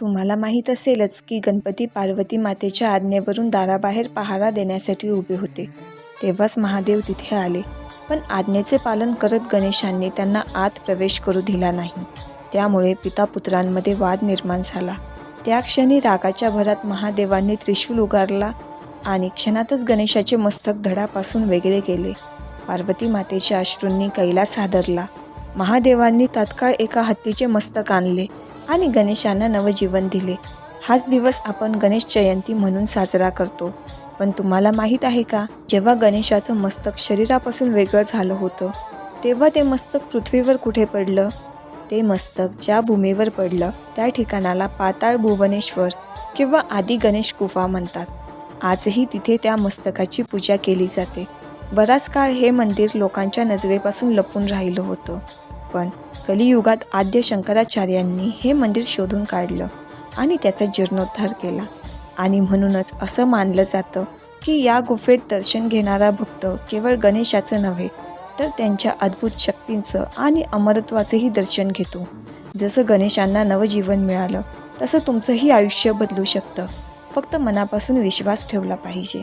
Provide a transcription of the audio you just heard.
तुम्हाला माहीत असेलच की गणपती पार्वती मातेच्या आज्ञेवरून दाराबाहेर पहारा देण्यासाठी उभे होते. तेव्हाच महादेव तिथे आले. पण आज्ञेचे पालन करत गणेशांनी त्यांना आत प्रवेश करू दिला नाही. त्यामुळे पिता-पुत्रांमध्ये वाद निर्माण झाला. त्या क्षणी रागाच्या भरात महादेवांनी त्रिशूल उगारला आणि क्षणातच गणेशाचे मस्तक धडापासून वेगळे केले. पार्वती मातेच्या अश्रूंनी कैलास हादरला. महादेवांनी तात्काळ एका हत्तीचे मस्तक आणले आणि गणेशांना नवजीवन दिले. हाच दिवस आपण गणेश जयंती म्हणून साजरा करतो. पण तुम्हाला माहीत आहे का, जेव्हा गणेशाचं मस्तक शरीरापासून वेगळं झालं होतं, तेव्हा ते मस्तक पृथ्वीवर कुठे पडलं? ते मस्तक ज्या भूमीवर पडलं त्या ठिकाणाला पाताळ भुवनेश्वर किंवा आदी गणेश गुफा म्हणतात. आजही तिथे त्या मस्तकाची पूजा केली जाते. बराच काळ हे मंदिर लोकांच्या नजरेपासून लपून राहिलं होतं. पण कलियुगात आद्य शंकराचार्यांनी हे मंदिर शोधून काढलं आणि त्याचा जीर्णोद्धार केला. आणि म्हणूनच असं मानलं जातं की या गुफेत दर्शन घेणारा भक्त केवळ गणेशाचं नव्हे, तर त्यांच्या अद्भुत शक्तींचं आणि अमरत्वाचंही दर्शन घेतो. जसं गणेशांना नवजीवन मिळालं, तसं तुमचंही आयुष्य बदलू शकतं. फक्त मनापासून विश्वास ठेवला पाहिजे.